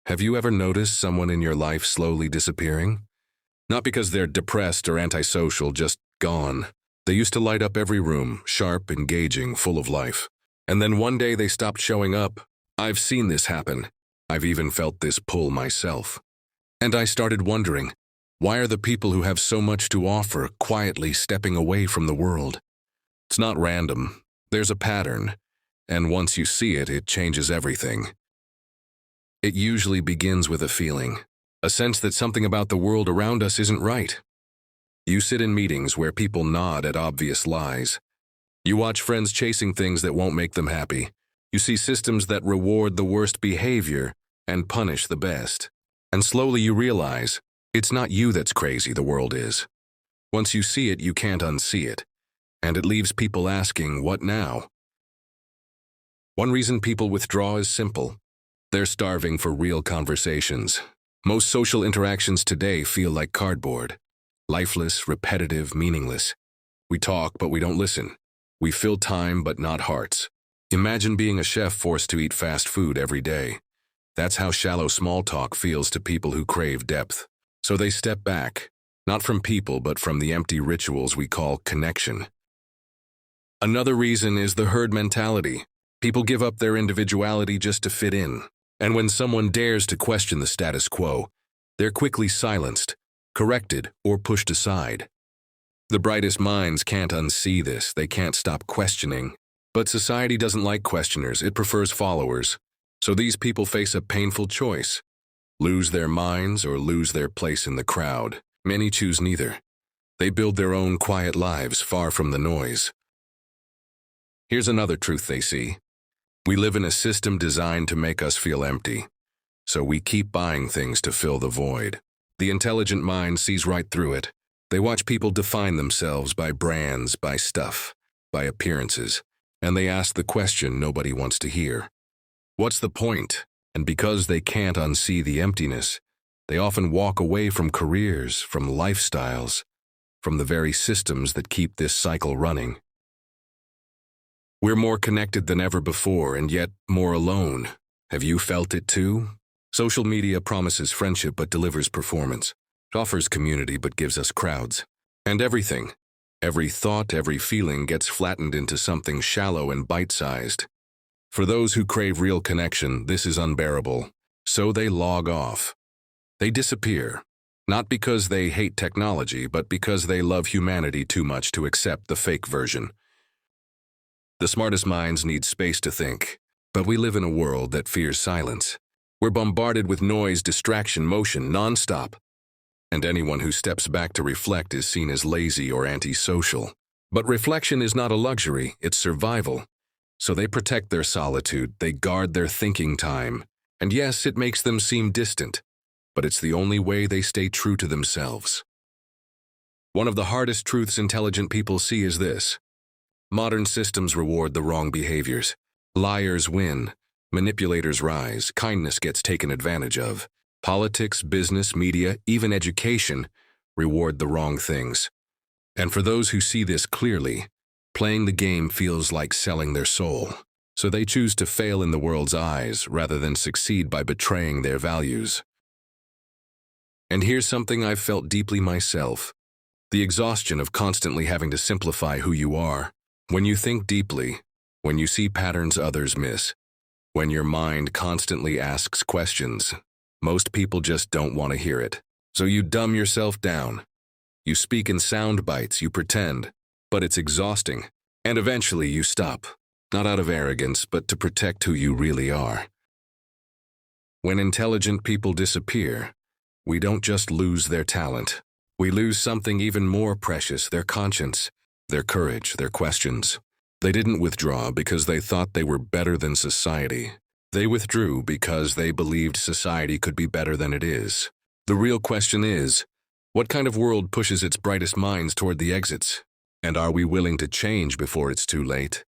Have you ever noticed someone in your life slowly disappearing? Not because they're depressed or antisocial, just gone. They used to light up every room, sharp, engaging, full of life. And then one day they stopped showing up. I've seen this happen. I've even felt this pull myself. And I started wondering, why are the people who have so much to offer quietly stepping away from the world? It's not random. There's a pattern. And once you see it, it changes everything. It usually begins with a feeling, a sense that something about the world around us isn't right. You sit in meetings where people nod at obvious lies. You watch friends chasing things that won't make them happy. You see systems that reward the worst behavior and punish the best. And slowly you realize, it's not you that's crazy, the world is. Once you see it, you can't unsee it. And it leaves people asking, what now? One reason people withdraw is simple. They're starving for real conversations. Most social interactions today feel like cardboard. Lifeless, repetitive, meaningless. We talk, but we don't listen. We fill time, but not hearts. Imagine being a chef forced to eat fast food every day. That's how shallow small talk feels to people who crave depth. So they step back, not from people, but from the empty rituals we call connection. Another reason is the herd mentality. People give up their individuality just to fit in. And when someone dares to question the status quo, they're quickly silenced, corrected, or pushed aside. The brightest minds can't unsee this. They can't stop questioning. But society doesn't like questioners. It prefers followers. So these people face a painful choice: lose their minds or lose their place in the crowd. Many choose neither. They build their own quiet lives far from the noise. Here's another truth they see. We live in a system designed to make us feel empty. So we keep buying things to fill the void. The intelligent mind sees right through it. They watch people define themselves by brands, by stuff, by appearances. And they ask the question nobody wants to hear. What's the point? And because they can't unsee the emptiness, they often walk away from careers, from lifestyles, from the very systems that keep this cycle running. We're more connected than ever before, and yet more alone. Have you felt it too? Social media promises friendship but delivers performance. It offers community but gives us crowds. And everything, every thought, every feeling gets flattened into something shallow and bite-sized. For those who crave real connection, this is unbearable. So they log off. They disappear. Not because they hate technology, but because they love humanity too much to accept the fake version. The smartest minds need space to think, but we live in a world that fears silence. We're bombarded with noise, distraction, motion, nonstop. And anyone who steps back to reflect is seen as lazy or antisocial. But reflection is not a luxury, it's survival. So they protect their solitude, they guard their thinking time. And yes, it makes them seem distant, but it's the only way they stay true to themselves. One of the hardest truths intelligent people see is this. Modern systems reward the wrong behaviors. Liars win. Manipulators rise. Kindness gets taken advantage of. Politics, business, media, even education reward the wrong things. And for those who see this clearly, playing the game feels like selling their soul. So they choose to fail in the world's eyes rather than succeed by betraying their values. And here's something I've felt deeply myself. The exhaustion of constantly having to simplify who you are. When you think deeply, when you see patterns others miss, when your mind constantly asks questions, most people just don't want to hear it. So you dumb yourself down. You speak in sound bites, you pretend, but it's exhausting. And eventually you stop, not out of arrogance, but to protect who you really are. When intelligent people disappear, we don't just lose their talent. We lose something even more precious, their conscience. Their courage, their questions. They didn't withdraw because they thought they were better than society. They withdrew because they believed society could be better than it is. The real question is, what kind of world pushes its brightest minds toward the exits? And are we willing to change before it's too late?